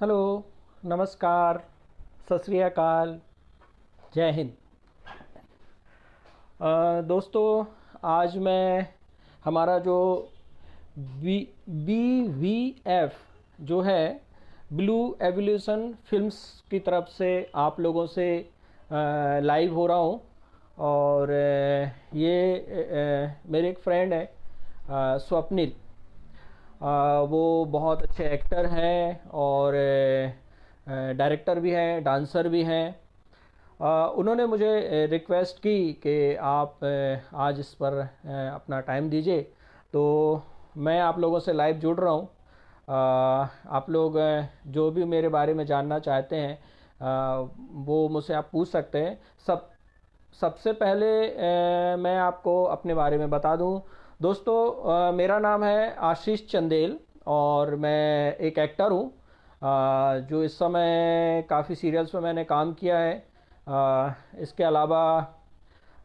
Hello, नमस्कार, सत श्री अकाल, जय हिंद। दोस्तों, आज मैं हमारा जो बी बी वी एफ जो है ब्लू एवोल्यूशन फिल्म्स की तरफ से आप लोगों से लाइव हो रहा हूँ। और ये मेरे एक फ्रेंड है, स्वप्निल। वो बहुत अच्छे एक्टर हैं और डायरेक्टर भी हैं, डांसर भी हैं। उन्होंने मुझे रिक्वेस्ट की कि आप आज इस पर अपना टाइम दीजिए। तो मैं आप लोगों से लाइव जुड़ रहा हूँ। आप लोग जो भी मेरे बारे में जानना चाहते हैं वो मुझसे आप पूछ सकते हैं। सबसे पहले मैं आपको अपने बारे में बता दूं। दोस्तों, मेरा नाम है आशीष चंदेल और मैं एक एक्टर हूं, जो इस समय काफ़ी सीरियल्स में मैंने काम किया है। इसके अलावा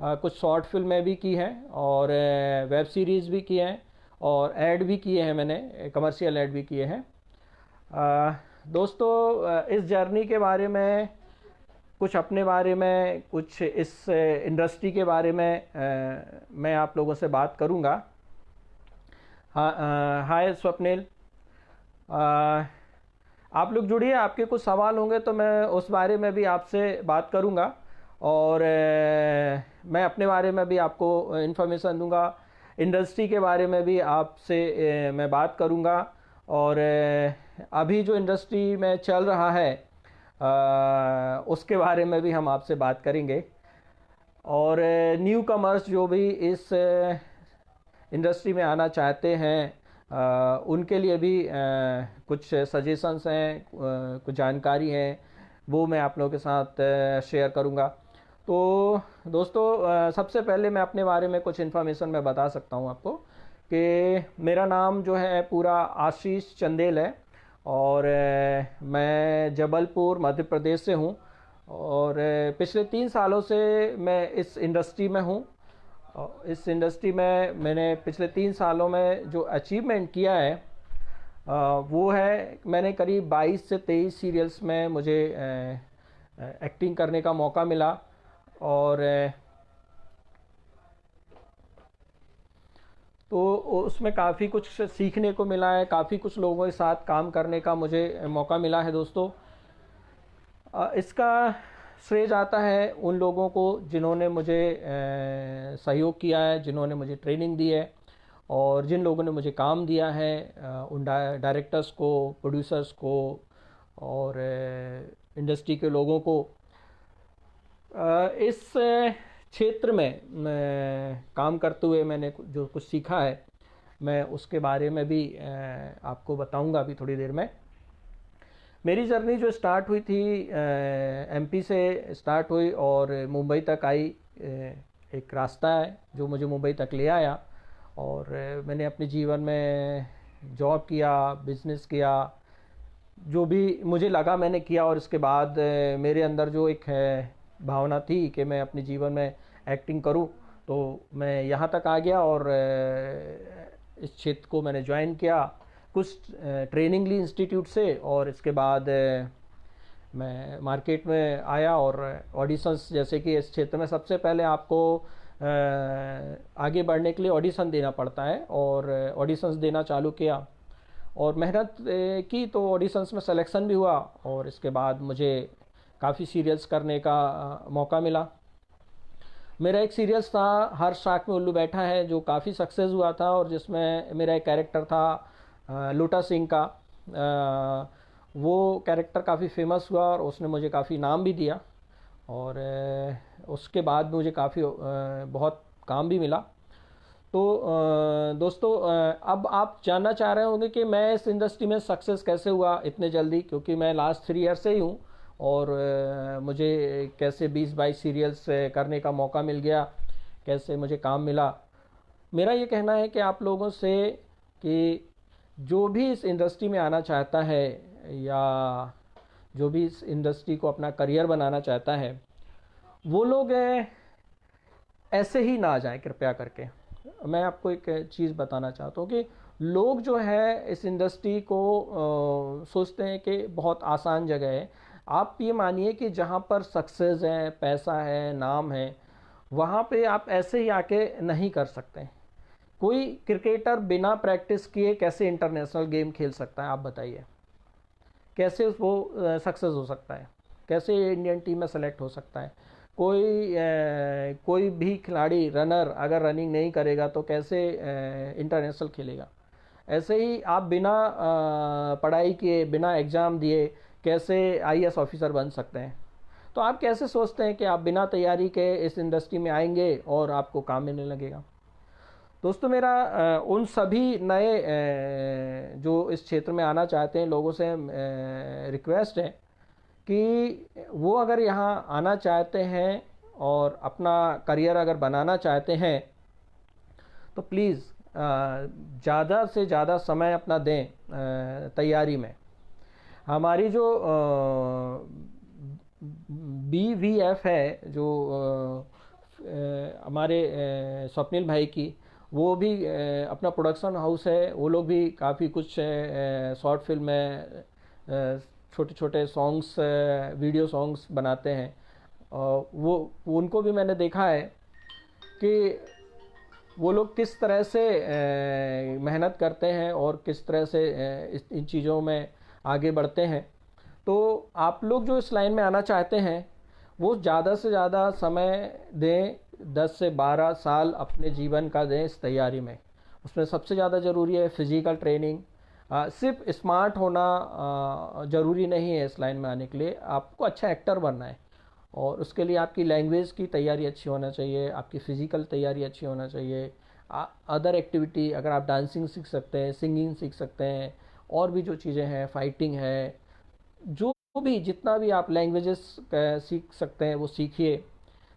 कुछ शॉर्ट फिल्में भी की हैं और वेब सीरीज़ भी की हैं और ऐड भी किए हैं, मैंने कमर्शियल ऐड भी किए हैं। दोस्तों, इस जर्नी के बारे में, कुछ अपने बारे में, कुछ इस इंडस्ट्री के बारे में मैं आप लोगों से बात करूंगा। हाँ, हाय स्वप्निल। अ, आप लोग जुड़िए, आपके कुछ सवाल होंगे तो मैं उस बारे में भी आपसे बात करूंगा। और मैं अपने बारे में भी आपको इन्फॉर्मेशन दूंगा। इंडस्ट्री के बारे में भी आपसे मैं बात करूंगा। और अभी जो इंडस्ट्री में चल रहा है उसके बारे में भी हम आपसे बात करेंगे। और न्यू कमर्स जो भी इस इंडस्ट्री में आना चाहते हैं उनके लिए भी कुछ सजेशंस हैं, कुछ जानकारी है, वो मैं आप लोगों के साथ शेयर करूंगा। तो दोस्तों, सबसे पहले मैं अपने बारे में कुछ इन्फॉर्मेशन मैं बता सकता हूं आपको कि मेरा नाम जो है पूरा आशीष चंदेल है और मैं जबलपुर मध्य प्रदेश से हूँ। और पिछले 3 सालों से मैं इस इंडस्ट्री में हूँ। और इस इंडस्ट्री में मैंने पिछले 3 सालों में जो अचीवमेंट किया है वो है, मैंने करीब 22 से 23 सीरियल्स में मुझे एक्टिंग करने का मौका मिला। और तो उसमें काफ़ी कुछ सीखने को मिला है, काफ़ी कुछ लोगों के साथ काम करने का मुझे मौका मिला है। दोस्तों, इसका श्रेय जाता है उन लोगों को जिन्होंने मुझे सहयोग किया है, जिन्होंने मुझे ट्रेनिंग दी है और जिन लोगों ने मुझे काम दिया है, उन डायरेक्टर्स को, प्रोड्यूसर्स को और इंडस्ट्री के लोगों को। इस क्षेत्र में काम करते हुए मैंने जो कुछ सीखा है मैं उसके बारे में भी आपको बताऊंगा अभी थोड़ी देर में। मेरी जर्नी जो स्टार्ट हुई थी एमपी से स्टार्ट हुई और मुंबई तक आई। एक रास्ता है जो मुझे मुंबई तक ले आया। और मैंने अपने जीवन में जॉब किया, बिजनेस किया, जो भी मुझे लगा मैंने किया। और इसके बाद मेरे अंदर जो एक भावना थी कि मैं अपने जीवन में एक्टिंग करूं, तो मैं यहाँ तक आ गया और इस क्षेत्र को मैंने ज्वाइन किया, कुछ ट्रेनिंग ली इंस्टीट्यूट से। और इसके बाद मैं मार्केट में आया और ऑडिशंस, जैसे कि इस क्षेत्र में सबसे पहले आपको आगे बढ़ने के लिए ऑडिशन देना पड़ता है, और ऑडिशंस देना चालू किया और मेहनत की तो ऑडिशंस में सिलेक्शन भी हुआ। और इसके बाद मुझे काफ़ी सीरियल्स करने का मौका मिला। मेरा एक सीरियल्स था हर शाख में उल्लू बैठा है, जो काफ़ी सक्सेस हुआ था और जिसमें मेरा एक कैरेक्टर था लोटा सिंह का। वो कैरेक्टर काफ़ी फेमस हुआ और उसने मुझे काफ़ी नाम भी दिया। और उसके बाद मुझे काफ़ी बहुत काम भी मिला। तो दोस्तों, अब आप जानना चाह रहे होंगे कि मैं इस इंडस्ट्री में सक्सेस कैसे हुआ इतने जल्दी, क्योंकि मैं लास्ट 3 ईयर से ही हूँ। और मुझे कैसे 20-22 सीरियल्स करने का मौका मिल गया, कैसे मुझे काम मिला। मेरा ये कहना है कि आप लोगों से कि जो भी इस इंडस्ट्री में आना चाहता है या जो भी इस इंडस्ट्री को अपना करियर बनाना चाहता है, वो लोग ऐसे ही ना आ जाए कृपया करके। मैं आपको एक चीज़ बताना चाहता हूँ कि लोग जो है इस इंडस्ट्री को सोचते हैं कि बहुत आसान जगह है। आप ये मानिए कि जहाँ पर सक्सेस है, पैसा है, नाम है, वहाँ पे आप ऐसे ही आके नहीं कर सकते। कोई क्रिकेटर बिना प्रैक्टिस किए कैसे इंटरनेशनल गेम खेल सकता है, आप बताइए? कैसे वो सक्सेस हो सकता है? कैसे इंडियन टीम में सेलेक्ट हो सकता है? कोई भी खिलाड़ी, रनर, अगर रनिंग नहीं करेगा तो कैसे इंटरनेशनल खेलेगा? ऐसे ही आप बिना पढ़ाई किए, बिना एग्ज़ाम दिए कैसे आईएएस ऑफिसर बन सकते हैं? तो आप कैसे सोचते हैं कि आप बिना तैयारी के इस इंडस्ट्री में आएंगे और आपको काम मिलने लगेगा? दोस्तों, मेरा उन सभी नए जो इस क्षेत्र में आना चाहते हैं लोगों से रिक्वेस्ट है कि वो अगर यहाँ आना चाहते हैं और अपना करियर अगर बनाना चाहते हैं तो प्लीज़ ज़्यादा से ज़्यादा समय अपना दें तैयारी में। हमारी जो BVF है, जो हमारे स्वप्निल भाई की, वो भी अपना प्रोडक्शन हाउस है। वो लोग भी काफ़ी कुछ शॉर्ट फिल्म में छोटे छोटे सॉन्ग्स, वीडियो सॉन्ग्स बनाते हैं। वो उनको भी मैंने देखा है कि वो लोग किस तरह से मेहनत करते हैं और किस तरह से इन चीज़ों में आगे बढ़ते हैं। तो आप लोग जो इस लाइन में आना चाहते हैं वो ज़्यादा से ज़्यादा समय दें, 10 से 12 साल अपने जीवन का दें इस तैयारी में। उसमें सबसे ज़्यादा ज़रूरी है फिज़िकल ट्रेनिंग। सिर्फ स्मार्ट होना ज़रूरी नहीं है इस लाइन में आने के लिए। आपको अच्छा एक्टर बनना है और उसके लिए आपकी लैंग्वेज की तैयारी अच्छी होना चाहिए, आपकी फ़िज़िकल तैयारी अच्छी होना चाहिए। अदर एक्टिविटी, अगर आप डांसिंग सीख सकते हैं, सिंगिंग सीख सकते हैं, और भी जो चीज़ें हैं, फाइटिंग है, जो भी जितना भी आप लैंग्वेजेस सीख सकते हैं वो सीखिए,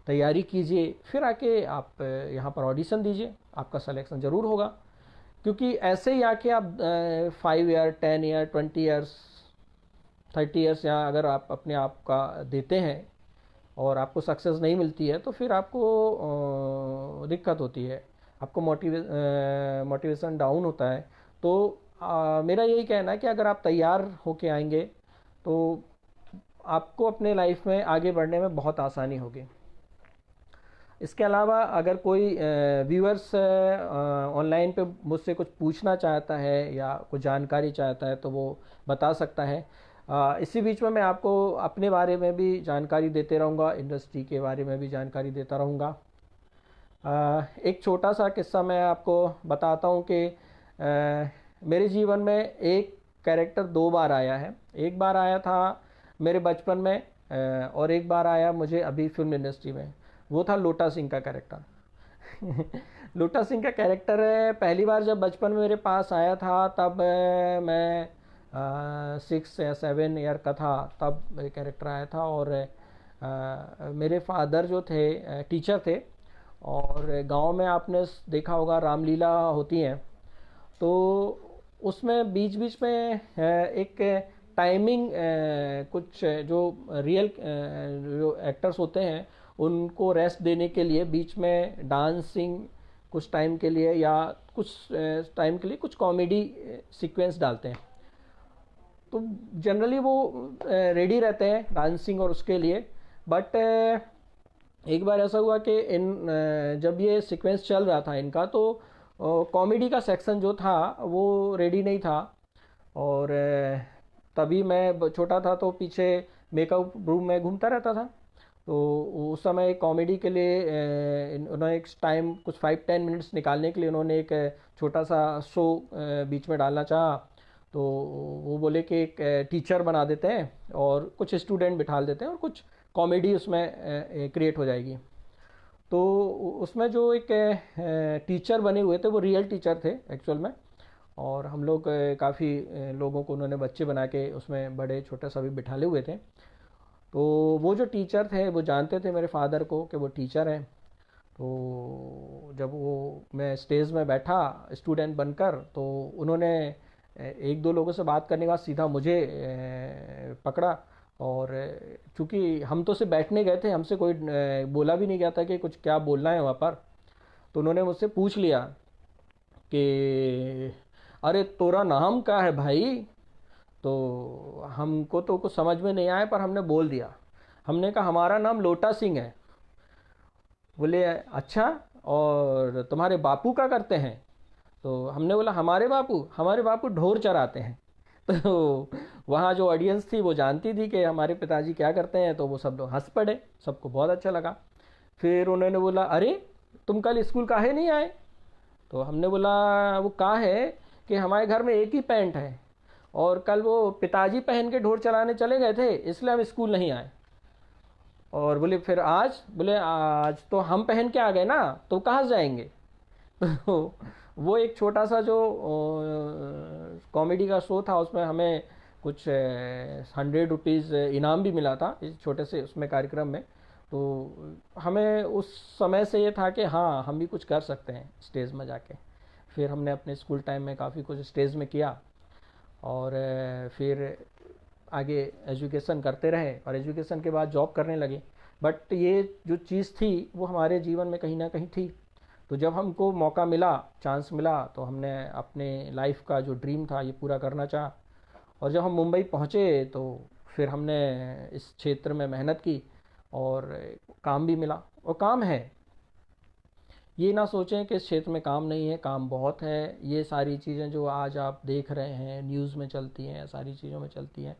तैयारी कीजिए, फिर आके आप यहाँ पर ऑडिशन दीजिए, आपका सिलेक्शन ज़रूर होगा। क्योंकि ऐसे ही आके आप 5 ईयर, 10 ईयर, 20 ईयर्स, 30 ईयर्स यहाँ अगर आप अपने आप का देते हैं और आपको सक्सेस नहीं मिलती है तो फिर आपको दिक्कत होती है, आपको मोटिवेशन डाउन होता है। तो मेरा यही कहना है कि अगर आप तैयार होके आएंगे तो आपको अपने लाइफ में आगे बढ़ने में बहुत आसानी होगी। इसके अलावा अगर कोई व्यूअर्स ऑनलाइन पे मुझसे कुछ पूछना चाहता है या कुछ जानकारी चाहता है तो वो बता सकता है। इसी बीच में मैं आपको अपने बारे में भी जानकारी देते रहूँगा, इंडस्ट्री के बारे में भी जानकारी देता रहूँगा। एक छोटा सा किस्सा मैं आपको बताता हूँ कि मेरे जीवन में एक कैरेक्टर 2 बार आया है। एक बार आया था मेरे बचपन में और एक बार आया मुझे अभी फिल्म इंडस्ट्री में। वो था लोटा सिंह का कैरेक्टर। लोटा सिंह का कैरेक्टर पहली बार जब बचपन में मेरे पास आया था तब मैं 6 या 7 ईयर का था, तब कैरेक्टर आया था। और मेरे फादर जो थे टीचर थे और गांव में आपने देखा होगा रामलीला होती हैं, तो उसमें बीच बीच में एक टाइमिंग, कुछ जो रियल जो एक्टर्स होते हैं उनको रेस्ट देने के लिए बीच में डांसिंग कुछ टाइम के लिए या कुछ टाइम के लिए कुछ कॉमेडी सीक्वेंस डालते हैं। तो जनरली वो रेडी रहते हैं डांसिंग और उसके लिए। बट एक बार ऐसा हुआ कि जब ये सीक्वेंस चल रहा था इनका तो कॉमेडी का सेक्शन जो था वो रेडी नहीं था। और तभी मैं छोटा था तो पीछे मेकअप रूम में घूमता रहता था। तो उस समय कॉमेडी के लिए उन्होंने एक टाइम कुछ 5-10 मिनट्स निकालने के लिए उन्होंने एक छोटा सा शो बीच में डालना चाहा। तो वो बोले कि एक टीचर बना देते हैं और कुछ स्टूडेंट बिठा देते हैं और कुछ कॉमेडी उसमें क्रिएट हो जाएगी। तो उसमें जो एक टीचर बने हुए थे वो रियल टीचर थे एक्चुअल में। और हम लोग काफ़ी लोगों को उन्होंने बच्चे बना के उसमें बड़े छोटे सभी बिठाले हुए थे। तो वो जो टीचर थे वो जानते थे मेरे फादर को कि वो टीचर हैं। तो जब वो मैं स्टेज में बैठा स्टूडेंट बनकर तो उन्होंने एक दो लोगों से बात करने के बाद सीधा मुझे पकड़ा। और चूँकि हम तो सिर्फ बैठने गए थे, हमसे कोई बोला भी नहीं गया था कि कुछ क्या बोलना है वहाँ पर। तो उन्होंने मुझसे पूछ लिया कि अरे तोरा नाम क्या है भाई? तो हमको तो कुछ समझ में नहीं आया, पर हमने बोल दिया। हमने कहा हमारा नाम लोटा सिंह है। बोले अच्छा, और तुम्हारे बापू क्या करते हैं? तो हमने बोला हमारे बापू ढोर चराते हैं। तो वहाँ जो ऑडियंस थी वो जानती थी कि हमारे पिताजी क्या करते हैं, तो वो सब लोग हंस पड़े, सबको बहुत अच्छा लगा। फिर उन्होंने बोला अरे तुम कल स्कूल काहे नहीं आए? तो हमने बोला वो कहा है कि हमारे घर में एक ही पैंट है, और कल वो पिताजी पहन के ढोर चलाने चले गए थे, इसलिए हम स्कूल नहीं आए। और बोले फिर आज? बोले आज तो हम पहन के आ गए ना, तो कहाँ से जाएंगे? तो वो एक छोटा सा जो कॉमेडी का शो था, उसमें हमें कुछ 100 रुपीज़ इनाम भी मिला था इस छोटे से उसमें कार्यक्रम में। तो हमें उस समय से ये था कि हाँ हम भी कुछ कर सकते हैं स्टेज में जाके। फिर हमने अपने स्कूल टाइम में काफ़ी कुछ स्टेज में किया, और फिर आगे एजुकेशन करते रहे, और एजुकेशन के बाद जॉब करने लगे। बट ये जो चीज़ थी वो हमारे जीवन में कहीं ना कहीं थी। तो जब हमको मौका मिला, चांस मिला, तो हमने अपने लाइफ का जो ड्रीम था ये पूरा करना चाहा। और जब हम मुंबई पहुँचे तो फिर हमने इस क्षेत्र में मेहनत की, और काम भी मिला, और काम है। ये ना सोचें कि इस क्षेत्र में काम नहीं है, काम बहुत है। ये सारी चीज़ें जो आज आप देख रहे हैं न्यूज़ में चलती हैं, सारी चीज़ों में चलती हैं।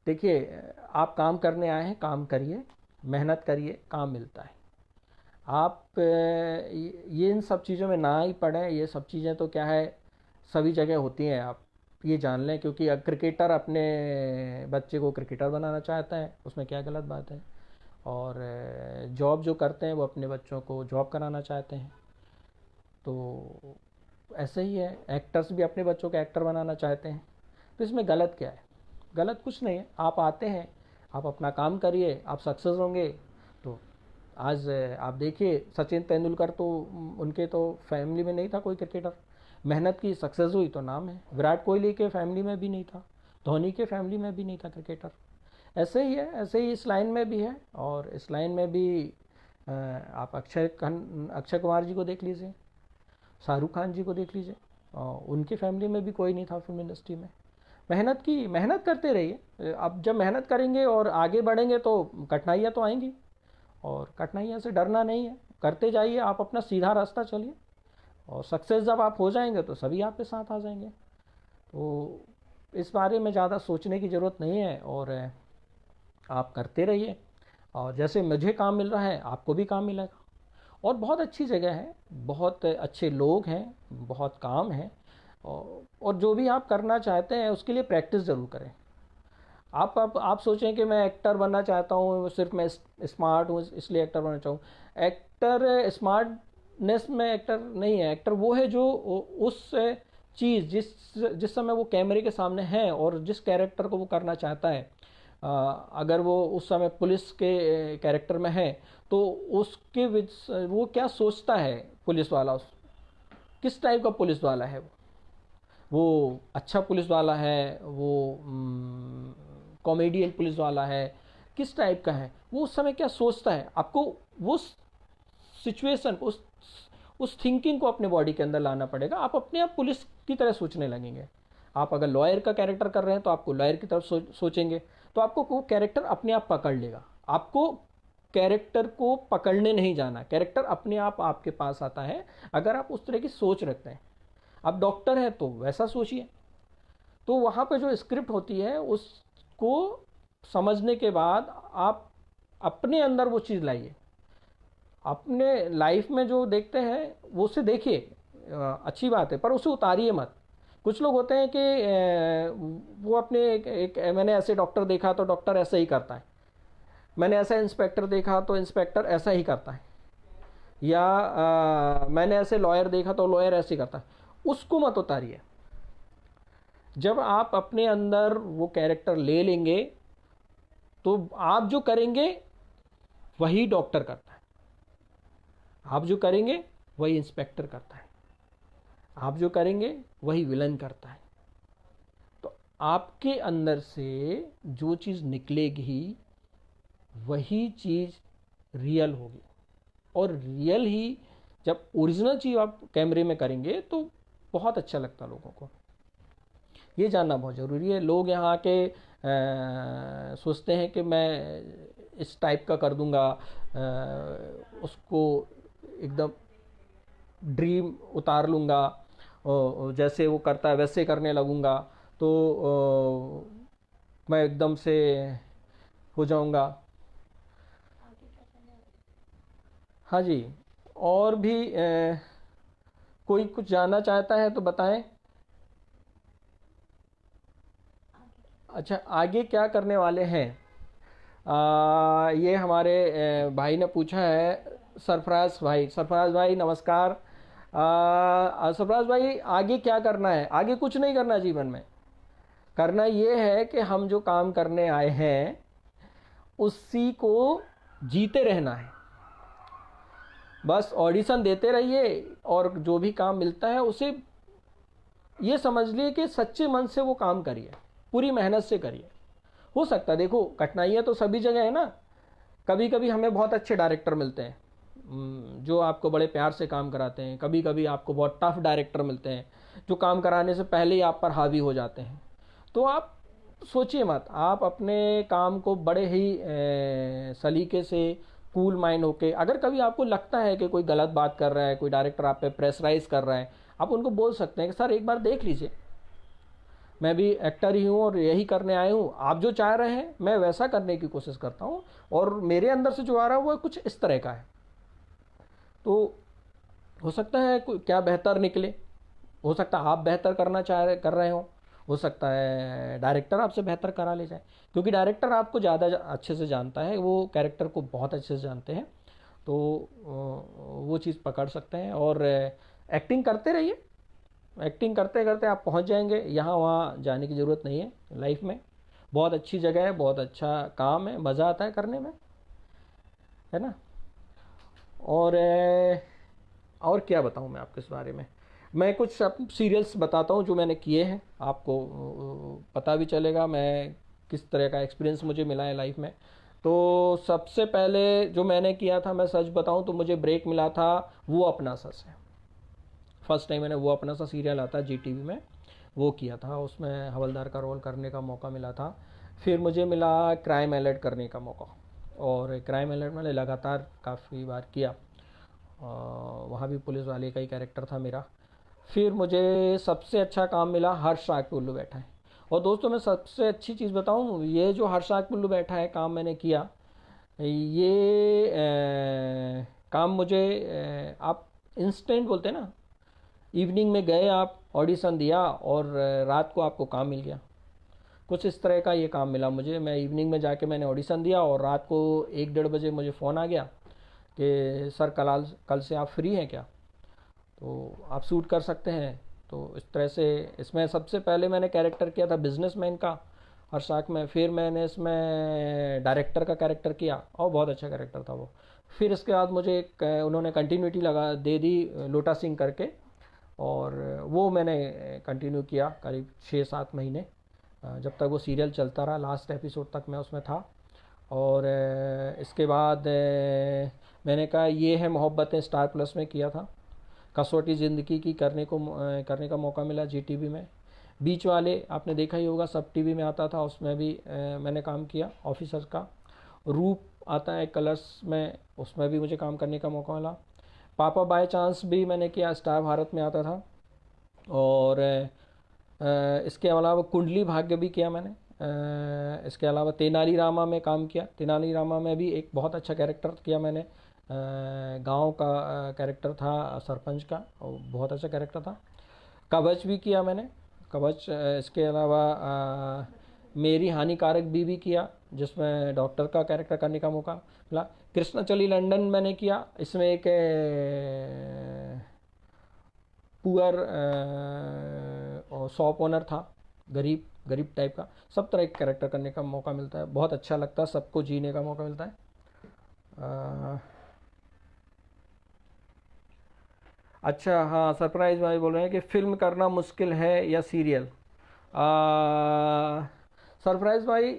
देखिए, आप काम करने आए हैं, काम करिए, मेहनत करिए, काम मिलता है। आप ये इन सब चीज़ों में ना ही पड़ें। ये सब चीज़ें तो क्या है, सभी जगह होती हैं, आप ये जान लें। क्योंकि क्रिकेटर अपने बच्चे को क्रिकेटर बनाना चाहता है, उसमें क्या गलत बात है? और जॉब जो करते हैं वो अपने बच्चों को जॉब कराना चाहते हैं। तो ऐसे ही है, एक्टर्स भी अपने बच्चों को एक्टर बनाना चाहते हैं। तो इसमें गलत क्या है? गलत कुछ नहीं है। आप आते हैं, आप अपना काम करिए, आप सक्सेस होंगे। तो आज आप देखिए, सचिन तेंदुलकर तो उनके तो फैमिली में नहीं था कोई क्रिकेटर, मेहनत की, सक्सेस हुई तो नाम है। विराट कोहली के फैमिली में भी नहीं था, धोनी के फैमिली में भी नहीं था क्रिकेटर। ऐसे ही है, ऐसे ही इस लाइन में भी है। और इस लाइन में भी आप अक्षय कुमार जी को देख लीजिए, शाहरुख खान जी को देख लीजिए, उनकी फैमिली में भी कोई नहीं था फिल्म इंडस्ट्री में। मेहनत की, मेहनत करते रहिए। अब जब मेहनत करेंगे और आगे बढ़ेंगे तो कठिनाइयाँ तो आएंगी, और कठिनाइयों से डरना नहीं है, करते जाइए, आप अपना सीधा रास्ता चलिए, और सक्सेस जब आप हो जाएंगे तो सभी आपके साथ आ जाएंगे। तो इस बारे में ज़्यादा सोचने की ज़रूरत नहीं है, और आप करते रहिए, और जैसे मुझे काम मिल रहा है आपको भी काम मिलेगा। और बहुत अच्छी जगह है, बहुत अच्छे लोग हैं, बहुत काम है। और जो भी आप करना चाहते हैं उसके लिए प्रैक्टिस ज़रूर करें। आप सोचें कि मैं एक्टर बनना चाहता हूँ, सिर्फ मैं स्मार्ट हूँ इसलिए एक्टर बनना चाहूँ। एक्टर स्मार्टनेस में एक्टर नहीं है। एक्टर वो है जो उस चीज़ जिस जिस समय वो कैमरे के सामने है और जिस कैरेक्टर को वो करना चाहता है, अगर वो उस समय पुलिस के कैरेक्टर में है तो उसके वो क्या सोचता है पुलिस वाला, किस टाइप का पुलिस वाला है वो अच्छा पुलिस वाला है, वो कॉमेडियन पुलिस वाला है, किस टाइप का है, वो उस समय क्या सोचता है। आपको वो सिचुएशन, उस थिंकिंग को अपने बॉडी के अंदर लाना पड़ेगा। आप अपने आप पुलिस की तरह सोचने लगेंगे। आप अगर लॉयर का कैरेक्टर कर रहे हैं तो आपको लॉयर की तरफ सोचेंगे, तो आपको वो कैरेक्टर अपने आप पकड़ लेगा। आपको कैरेक्टर को पकड़ने नहीं जाना, कैरेक्टर अपने आप आपके पास आता है अगर आप उस तरह की सोच रखते हैं। आप डॉक्टर हैं तो वैसा सोचिए। तो वहाँ पे जो स्क्रिप्ट होती है उसको समझने के बाद आप अपने अंदर वो चीज़ लाइए। अपने लाइफ में जो देखते हैं वो उसे देखिए, अच्छी बात है, पर उसे उतारिए मत। कुछ लोग होते हैं कि वो अपने मैंने ऐसे डॉक्टर देखा तो डॉक्टर ऐसा ही करता है, मैंने ऐसा इंस्पेक्टर देखा तो इंस्पेक्टर ऐसा ही करता है, या मैंने ऐसे लॉयर देखा तो लॉयर ऐसे ही करता है। उसको मत उतारिए। जब आप अपने अंदर वो कैरेक्टर ले लेंगे तो आप जो करेंगे वही डॉक्टर करता है, आप जो करेंगे वही इंस्पेक्टर करता है, आप जो करेंगे वही विलन करता है। तो आपके अंदर से जो चीज़ निकलेगी वही चीज़ रियल होगी। और रियल ही, जब ओरिजिनल चीज़ आप कैमरे में करेंगे तो बहुत अच्छा लगता है लोगों को। ये जानना बहुत ज़रूरी है। लोग यहाँ के सोचते हैं कि मैं इस टाइप का कर दूंगा, उसको एकदम ड्रीम उतार लूँगा, जैसे वो करता है वैसे करने लगूँगा, तो मैं एकदम से हो जाऊँगा। हाँ जी। और भी कोई कुछ जानना चाहता है तो बताएं। अच्छा, आगे क्या करने वाले हैं? ये हमारे भाई ने पूछा है, सरफराज भाई। सरफराज भाई नमस्कार। सरफराज भाई, आगे क्या करना है? आगे कुछ नहीं करना जीवन में। करना ये है कि हम जो काम करने आए हैं उसी को जीते रहना है। बस ऑडिशन देते रहिए और जो भी काम मिलता है उसे ये समझ लिए कि सच्चे मन से वो काम करिए, पूरी मेहनत से करिए। हो सकता है, देखो कठिनाइयाँ तो सभी जगह है ना। कभी कभी हमें बहुत अच्छे डायरेक्टर मिलते हैं जो आपको बड़े प्यार से काम कराते हैं। कभी कभी आपको बहुत टफ डायरेक्टर मिलते हैं जो काम कराने से पहले ही आप पर हावी हो जाते हैं। तो आप सोचिए मत, आप अपने काम को बड़े ही सलीके से कूल माइंड होके, अगर कभी आपको लगता है कि कोई गलत बात कर रहा है, कोई डायरेक्टर आप पे प्रेशराइज कर रहा है, आप उनको बोल सकते हैं कि सर एक बार देख लीजिए, मैं भी एक्टर ही हूँ और यही करने आया हूँ, आप जो चाह रहे हैं मैं वैसा करने की कोशिश करता हूँ और मेरे अंदर से जो आ रहा है वो कुछ इस तरह का है। तो हो सकता है क्या बेहतर निकले। हो सकता है आप बेहतर करना चाह रहे कर रहे हो सकता है डायरेक्टर आपसे बेहतर करा ले जाए, क्योंकि डायरेक्टर आपको ज़्यादा अच्छे से जानता है, वो कैरेक्टर को बहुत अच्छे से जानते हैं। तो वो चीज़ पकड़ सकते हैं और एक्टिंग करते रहिए। एक्टिंग करते करते आप पहुंच जाएंगे, यहाँ वहाँ जाने की ज़रूरत नहीं है। लाइफ में बहुत अच्छी जगह है, बहुत अच्छा काम है, मज़ा आता है करने में, है ना। और क्या बताऊँ मैं आपके इस बारे में। मैं कुछ सीरियल्स बताता हूँ जो मैंने किए हैं, आपको पता भी चलेगा मैं किस तरह का एक्सपीरियंस मुझे मिला है लाइफ में। तो सबसे पहले जो मैंने किया था, मैं सच बताऊँ तो मुझे ब्रेक मिला था वो अपना सा से। फर्स्ट टाइम मैंने वो अपना सा सीरियल आता जी टीवी में वो किया था, उसमें हवलदार का रोल करने का मौका मिला था। फिर मुझे मिला क्राइम अलर्ट करने का मौका, और क्राइम अलर्ट मैंने लगातार काफ़ी बार किया। वहाँ भी पुलिस वाले का ही कैरेक्टर था मेरा। फिर मुझे सबसे अच्छा काम मिला हर्ष राग पे उल्लू बैठा है। और दोस्तों मैं सबसे अच्छी चीज़ बताऊँ, ये जो हर्ष राग पे उल्लू बैठा है काम मैंने किया, ये काम मुझे आप इंस्टेंट बोलते हैं ना, इवनिंग में गए आप, ऑडिशन दिया और रात को आपको काम मिल गया। कुछ इस तरह का ये काम मिला मुझे। मैं इवनिंग में जाके मैंने ऑडिशन दिया और रात को 1-1:30 बजे मुझे फ़ोन आ गया कि सर कल से आप फ्री हैं क्या, तो आप शूट कर सकते हैं। तो इस तरह से इसमें सबसे पहले मैंने कैरेक्टर किया था बिजनेसमैन का हर्षाक में। फिर मैंने इसमें डायरेक्टर का कैरेक्टर किया और बहुत अच्छा कैरेक्टर था वो। फिर इसके बाद मुझे एक उन्होंने कंटिन्यूटी लगा दे दी लोटा सिंह करके, और वो मैंने कंटिन्यू किया करीब 6-7 महीने, जब तक वो सीरियल चलता रहा। लास्ट एपिसोड तक मैं उसमें था। और इसके बाद मैंने कहा ये है मोहब्बतें स्टार प्लस में किया था। कसौटी ज़िंदगी की करने का मौका मिला जी टीवी में। बीच वाले आपने देखा ही होगा, सब टीवी में आता था, उसमें भी मैंने काम किया ऑफिसर का। रूप आता है कलर्स में, उसमें भी मुझे काम करने का मौका मिला। पापा बाय चांस भी मैंने किया, स्टार भारत में आता था। और इसके अलावा कुंडली भाग्य भी किया मैंने। इसके अलावा तेनाली रामा में काम किया। तेनाली रामा में भी एक बहुत अच्छा कैरेक्टर किया मैंने। गांव का कैरेक्टर था सरपंच का, और बहुत अच्छा कैरेक्टर था। कवच भी किया मैंने, कवच। इसके अलावा मेरी हानिकारक बीवी किया, जिसमें डॉक्टर का कैरेक्टर करने का मौका मिला। कृष्णा चली लंदन मैंने किया, इसमें एक पुअर और शॉप ओनर था, गरीब गरीब टाइप का। सब तरह के कैरेक्टर करने का मौका मिलता है, बहुत अच्छा लगता है, सबको जीने का मौका मिलता है। अच्छा, हाँ सरप्राइज भाई बोल रहे हैं कि फिल्म करना मुश्किल है या सीरियल। सरप्राइज भाई,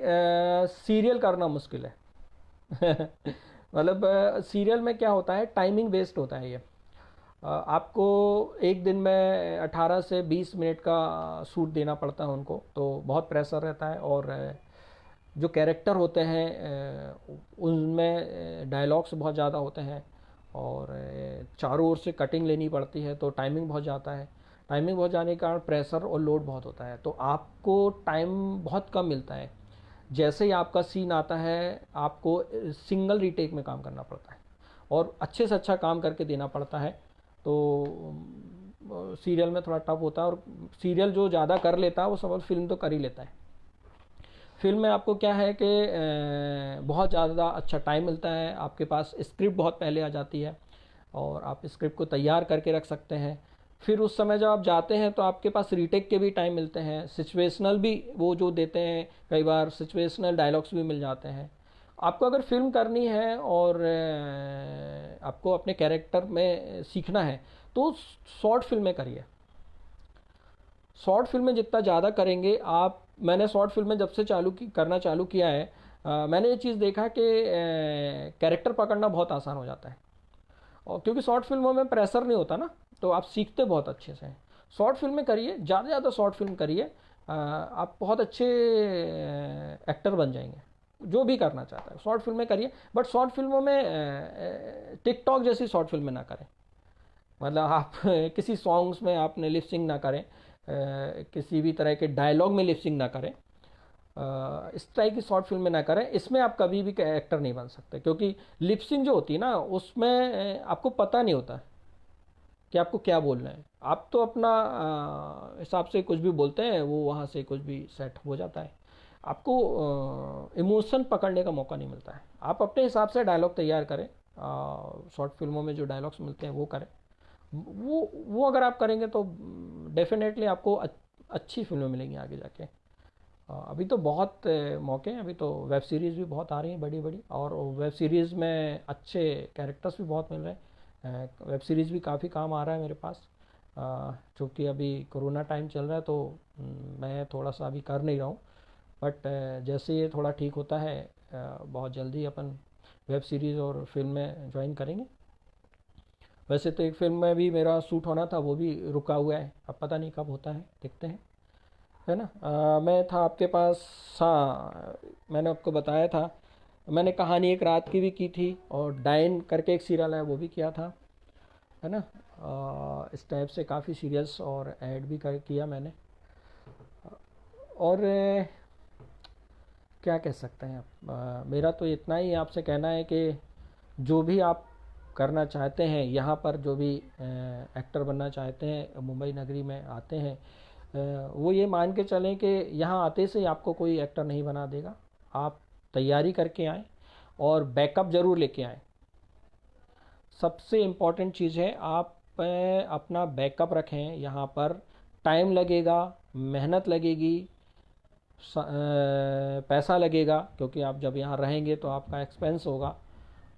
सीरियल करना मुश्किल है। मतलब सीरियल में क्या होता है, टाइमिंग वेस्ट होता है ये। आपको एक दिन में 18 से 20 मिनट का शूट देना पड़ता है उनको, तो बहुत प्रेशर रहता है। और जो कैरेक्टर होते हैं उनमें डायलॉग्स बहुत ज़्यादा होते हैं, और चारों ओर से कटिंग लेनी पड़ती है, तो टाइमिंग बहुत जाता है। टाइमिंग बहुत जाने के कारण प्रेशर और लोड बहुत होता है, तो आपको टाइम बहुत कम मिलता है। जैसे ही आपका सीन आता है आपको सिंगल रीटेक में काम करना पड़ता है और अच्छे से अच्छा काम करके देना पड़ता है। तो सीरियल में थोड़ा टफ होता है, और सीरियल जो ज़्यादा कर लेता है वो सब फिल्म तो कर ही लेता है। फिल्म में आपको क्या है कि बहुत ज़्यादा अच्छा टाइम मिलता है, आपके पास स्क्रिप्ट बहुत पहले आ जाती है और आप स्क्रिप्ट को तैयार करके रख सकते हैं। फिर उस समय जब आप जाते हैं तो आपके पास रीटेक के भी टाइम मिलते हैं, सिचुएशनल भी वो जो देते हैं, कई बार सिचुएशनल डायलॉग्स भी मिल जाते हैं। आपको अगर फिल्म करनी है और आपको अपने कैरेक्टर में सीखना है तो शॉर्ट फिल्में करिए। शॉर्ट फिल्में जितना ज़्यादा करेंगे आप, मैंने शॉर्ट फिल्में जब से करना चालू किया है, मैंने ये चीज़ देखा कि कैरेक्टर पकड़ना बहुत आसान हो जाता है। और क्योंकि शॉर्ट फिल्मों में प्रेशर नहीं होता ना, तो आप सीखते बहुत अच्छे से हैं। शॉर्ट फिल्में करिए, ज़्यादा से ज़्यादा शॉर्ट फिल्म करिए, आप बहुत अच्छे एक्टर बन जाएंगे। जो भी करना चाहता है शॉर्ट फिल्में करिए, बट शॉर्ट फिल्मों में टिकटॉक जैसी शॉर्ट फिल्में ना करें। मतलब आप किसी सॉन्ग्स में आपने लिपसिंग ना करें, किसी भी तरह के डायलॉग में लिपसिंग ना करें, इस टाइप की शॉर्ट फिल्म में ना करें। इसमें आप कभी भी एक्टर नहीं बन सकते, क्योंकि लिपसिंग जो होती है ना उसमें आपको पता नहीं होता कि आपको क्या बोलना है। आप तो अपना हिसाब से कुछ भी बोलते हैं, वो वहाँ से कुछ भी सेट हो जाता है। आपको इमोशन पकड़ने का मौका नहीं मिलता है। आप अपने हिसाब से डायलॉग तैयार करें, शॉर्ट फिल्मों में जो डायलॉग्स मिलते हैं वो करें। वो अगर आप करेंगे तो डेफिनेटली आपको अच्छी फिल्में मिलेंगी आगे जाके। अभी तो बहुत मौके हैं, अभी तो वेब सीरीज़ भी बहुत आ रही हैं बड़ी बड़ी, और वेब सीरीज़ में अच्छे कैरेक्टर्स भी बहुत मिल रहे हैं। वेब सीरीज़ भी काफ़ी काम आ रहा है मेरे पास, चूँकि अभी कोरोना टाइम चल रहा है तो मैं थोड़ा सा अभी कर नहीं रहा हूँ। बट जैसे ये थोड़ा ठीक होता है, बहुत जल्दी अपन वेब सीरीज़ और फिल्म में ज्वाइन करेंगे। वैसे तो एक फिल्म में भी मेरा शूट होना था, वो भी रुका हुआ है, अब पता नहीं कब होता है, देखते हैं, है ना। मैं था आपके पास, हाँ मैंने आपको बताया था, मैंने कहानी एक रात की भी की थी, और डाइन करके एक सीरियल है वो भी किया था, है ना। इस टाइप से काफ़ी सीरियल्स और ऐड भी किया मैंने। और क्या कह सकते हैं आप, मेरा तो इतना ही आपसे कहना है कि जो भी आप करना चाहते हैं, यहाँ पर जो भी एक्टर बनना चाहते हैं, मुंबई नगरी में आते हैं, वो ये मान के चलें कि यहाँ आते से आपको कोई एक्टर नहीं बना देगा। आप तैयारी करके आएँ और बैकअप ज़रूर लेके आएँ। सबसे इम्पॉर्टेंट चीज़ है आप अपना बैकअप रखें। यहाँ पर टाइम लगेगा, मेहनत लगेगी, पैसा लगेगा, क्योंकि आप जब यहाँ रहेंगे तो आपका एक्सपेंस होगा।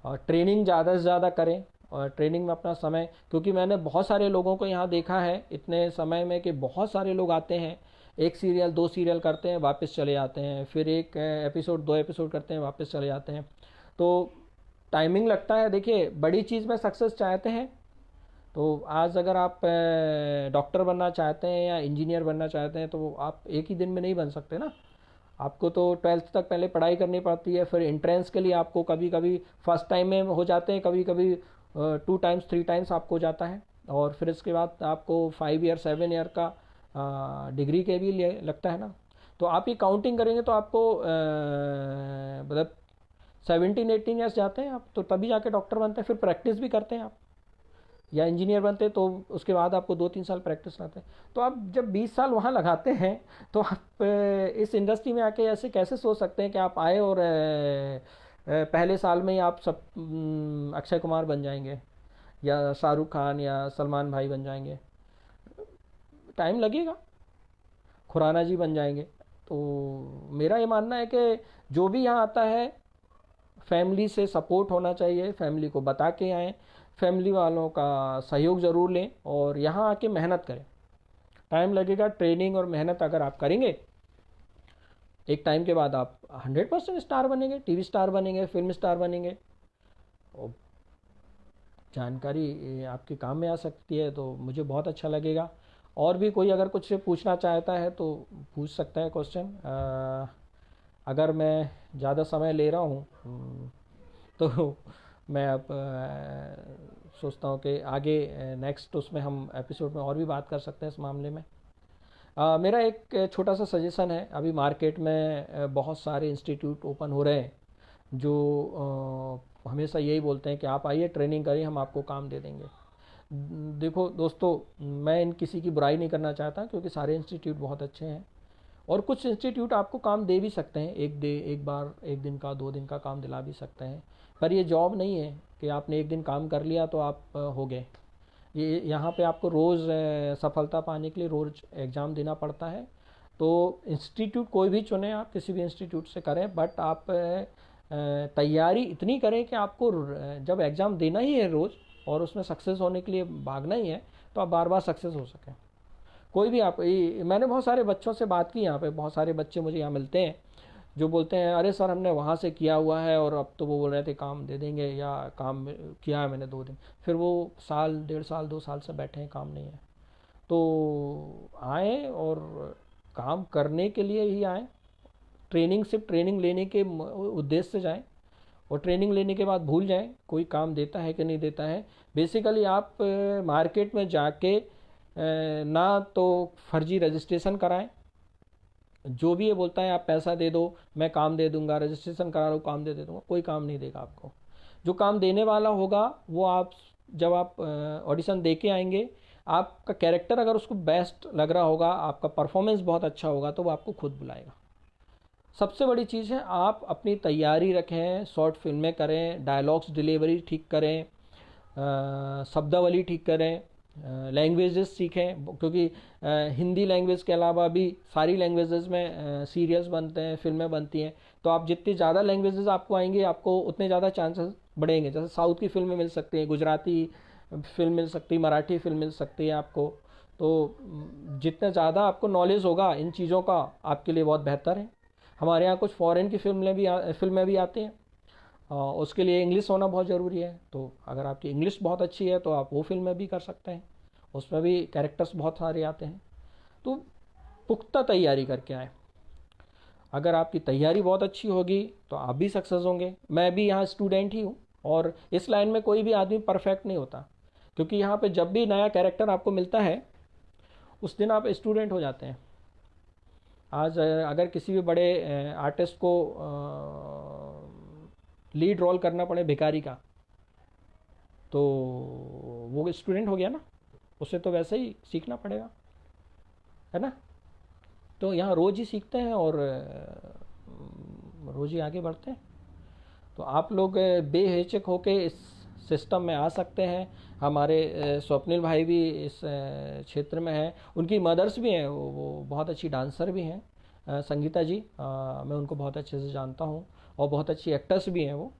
और ट्रेनिंग ज़्यादा से ज़्यादा करें, और ट्रेनिंग में अपना समय, क्योंकि मैंने बहुत सारे लोगों को यहाँ देखा है इतने समय में कि बहुत सारे लोग आते हैं, एक सीरियल दो सीरियल करते हैं वापस चले जाते हैं, फिर एक एपिसोड दो एपिसोड करते हैं वापस चले जाते हैं। तो टाइमिंग लगता है। देखिए, बड़ी चीज़ में सक्सेस चाहते हैं तो आज अगर आप डॉक्टर बनना चाहते हैं या इंजीनियर बनना चाहते हैं तो आप एक ही दिन में नहीं बन सकते ना। आपको तो 12th तक पहले पढ़ाई करनी पड़ती है, फिर एंट्रेंस के लिए आपको कभी कभी फर्स्ट टाइम में हो जाते हैं, कभी कभी 2 टाइम्स 3 टाइम्स आपको हो जाता है, और फिर इसके बाद आपको 5 ईयर 7 ईयर का डिग्री के भी लिए लगता है ना। तो आप ये काउंटिंग करेंगे तो आपको मतलब 17 18 ईयर्स जाते हैं आप, तो तभी जाके डॉक्टर बनते हैं। फिर प्रैक्टिस भी करते हैं आप, या इंजीनियर बनते हैं तो उसके बाद आपको 2 3 साल प्रैक्टिस करते हैं। तो आप जब 20 साल वहाँ लगाते हैं तो आप इस इंडस्ट्री में आके ऐसे कैसे सोच सकते हैं कि आप आए और पहले साल में ही आप सब अक्षय कुमार बन जाएंगे या शाहरुख खान या सलमान भाई बन जाएंगे। टाइम लगेगा, खुराना जी बन जाएंगे। तो मेरा ये मानना है कि जो भी यहाँ आता है फैमिली से सपोर्ट होना चाहिए, फैमिली को बता के आएँ, फैमिली वालों का सहयोग ज़रूर लें और यहाँ आके मेहनत करें। टाइम लगेगा, ट्रेनिंग और मेहनत अगर आप करेंगे, एक टाइम के बाद आप 100% स्टार बनेंगे, टीवी स्टार बनेंगे, फिल्म स्टार बनेंगे। जानकारी आपके काम में आ सकती है तो मुझे बहुत अच्छा लगेगा। और भी कोई अगर कुछ पूछना चाहता है तो पूछ सकता है क्वेश्चन। अगर मैं ज़्यादा समय ले रहा हूँ तो मैं अब सोचता हूँ कि आगे नेक्स्ट उसमें हम एपिसोड में और भी बात कर सकते हैं इस मामले में। मेरा एक छोटा सा सजेशन है। अभी मार्केट में बहुत सारे इंस्टीट्यूट ओपन हो रहे हैं जो हमेशा यही बोलते हैं कि आप आइए ट्रेनिंग करिए, हम आपको काम दे देंगे। देखो दोस्तों, मैं इन किसी की बुराई नहीं करना चाहता क्योंकि सारे इंस्टीट्यूट बहुत अच्छे हैं और कुछ इंस्टीट्यूट आपको काम दे भी सकते हैं, एक बार 1 दिन का 2 दिन का काम दिला भी सकते हैं। पर ये जॉब नहीं है कि आपने 1 दिन काम कर लिया तो आप हो गए। ये यहाँ पे आपको रोज़ सफलता पाने के लिए रोज़ एग्ज़ाम देना पड़ता है। तो इंस्टीट्यूट कोई भी चुनें, आप किसी भी इंस्टीट्यूट से करें, बट आप तैयारी इतनी करें कि आपको जब एग्ज़ाम देना ही है रोज़ और उसमें सक्सेस होने के लिए भागना ही है तो आप बार बार सक्सेस हो सकें। कोई भी आप मैंने बहुत सारे बच्चों से बात की, यहाँ पे बहुत सारे बच्चे मुझे यहाँ मिलते हैं जो बोलते हैं अरे सर हमने वहाँ से किया हुआ है और अब तो वो बोल रहे थे काम दे देंगे, या काम किया है मैंने 2 दिन, फिर वो साल 1.5 साल 2 साल से बैठे हैं, काम नहीं है। तो आए और काम करने के लिए ही आए। ट्रेनिंग सिर्फ ट्रेनिंग लेने के उद्देश्य से जाएं और ट्रेनिंग लेने के बाद भूल जाएं कोई काम देता है कि नहीं देता है। बेसिकली आप मार्केट में जाके ना तो फर्जी रजिस्ट्रेशन कराएं। जो भी ये बोलता है आप पैसा दे दो मैं काम दे दूंगा, रजिस्ट्रेशन करा लो काम दे दूंगा, कोई काम नहीं देगा आपको। जो काम देने वाला होगा वो आप जब आप ऑडिशन दे के आएंगे, आपका कैरेक्टर अगर उसको बेस्ट लग रहा होगा, आपका परफॉर्मेंस बहुत अच्छा होगा तो वो आपको खुद बुलाएगा। सबसे बड़ी चीज़ है आप अपनी तैयारी रखें, शॉर्ट फिल्में करें, डायलॉग्स डिलीवरी ठीक करें, शब्दावली ठीक करें, लैंग्वेजेस सीखें क्योंकि हिंदी लैंग्वेज के अलावा भी सारी लैंग्वेजेस में सीरियल्स बनते हैं, फिल्में बनती हैं। तो आप जितनी ज़्यादा लैंग्वेजेस आपको आएंगी आपको उतने ज़्यादा चांसेस बढ़ेंगे। जैसे साउथ की फिल्में मिल सकती हैं, गुजराती फिल्म मिल सकती है, मराठी फिल्म मिल सकती है आपको। तो जितना ज़्यादा आपको नॉलेज होगा इन चीज़ों का आपके लिए बहुत बेहतर है। हमारे यहाँ कुछ फॉरेन की फिल्में भी आती हैं, उसके लिए इंग्लिश होना बहुत ज़रूरी है। तो अगर आपकी इंग्लिश बहुत अच्छी है तो आप वो फिल्में भी कर सकते हैं, उसमें भी कैरेक्टर्स बहुत सारे आते हैं। तो पुख्ता तैयारी करके आए। अगर आपकी तैयारी बहुत अच्छी होगी तो आप भी सक्सेस होंगे। मैं भी यहाँ स्टूडेंट ही हूँ और इस लाइन में कोई भी आदमी परफेक्ट नहीं होता, क्योंकि यहाँ पे जब भी नया कैरेक्टर आपको मिलता है उस दिन आप स्टूडेंट हो जाते हैं। आज अगर किसी भी बड़े आर्टिस्ट को लीड रोल करना पड़े भिखारी का तो वो स्टूडेंट हो गया ना, उसे तो वैसे ही सीखना पड़ेगा, है ना। तो यहाँ रोज़ ही सीखते हैं और रोज़ ही आगे बढ़ते हैं। तो आप लोग बेहिचक होके इस सिस्टम में आ सकते हैं। हमारे स्वप्निल भाई भी इस क्षेत्र में हैं, उनकी मदर्स भी हैं, वो बहुत अच्छी डांसर भी हैं, संगीता जी। मैं उनको बहुत अच्छे से जानता हूँ और बहुत अच्छी एक्टर्स भी हैं वो।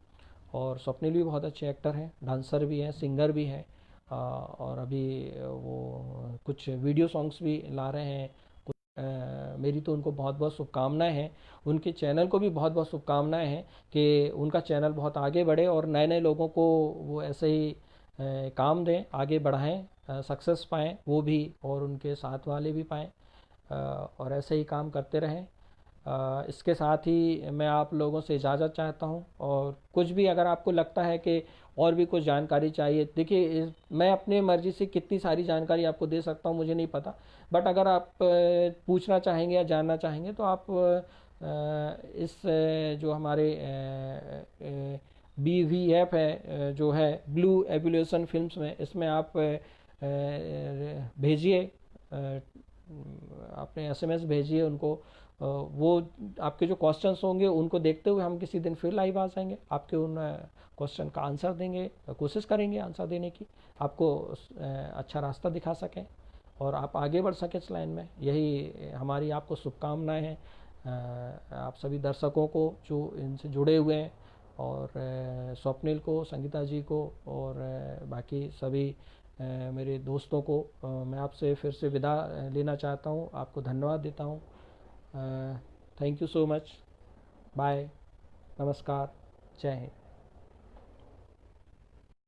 और स्वप्निल भी बहुत अच्छे एक्टर हैं, डांसर भी हैं, सिंगर भी हैं। और अभी वो कुछ वीडियो सॉन्ग्स भी ला रहे हैं। मेरी तो उनको बहुत बहुत शुभकामनाएं हैं, उनके चैनल को भी बहुत बहुत शुभकामनाएं हैं कि उनका चैनल बहुत आगे बढ़े और नए नए लोगों को वो ऐसे ही काम दें, आगे बढ़ाएं, सक्सेस पाएं वो भी और उनके साथ वाले भी पाएं, और ऐसे ही काम करते रहें। इसके साथ ही मैं आप लोगों से इजाज़त चाहता हूं। और कुछ भी अगर आपको लगता है कि और भी कुछ जानकारी चाहिए, देखिए मैं अपने मर्जी से कितनी सारी जानकारी आपको दे सकता हूं मुझे नहीं पता, बट अगर आप पूछना चाहेंगे या जानना चाहेंगे तो आप इस जो हमारे BVF है, जो है ब्लू एवोल्यूशन फिल्म्स में, इसमें आप भेजिए, अपने SMS भेजिए उनको। वो आपके जो क्वेश्चंस होंगे उनको देखते हुए हम किसी दिन फिर लाइव आ जाएंगे, आपके उन क्वेश्चन का आंसर देंगे, कोशिश करेंगे आंसर देने की, आपको अच्छा रास्ता दिखा सकें और आप आगे बढ़ सकें इस लाइन में। यही हमारी आपको शुभकामनाएं हैं, आप सभी दर्शकों को जो इनसे जुड़े हुए हैं, और स्वप्निल को, संगीता जी को और बाकी सभी मेरे दोस्तों को मैं आपसे फिर से विदा लेना चाहता हूँ। आपको धन्यवाद देता हूँ। Thank you so much. Bye, नमस्कार, जय हिंद।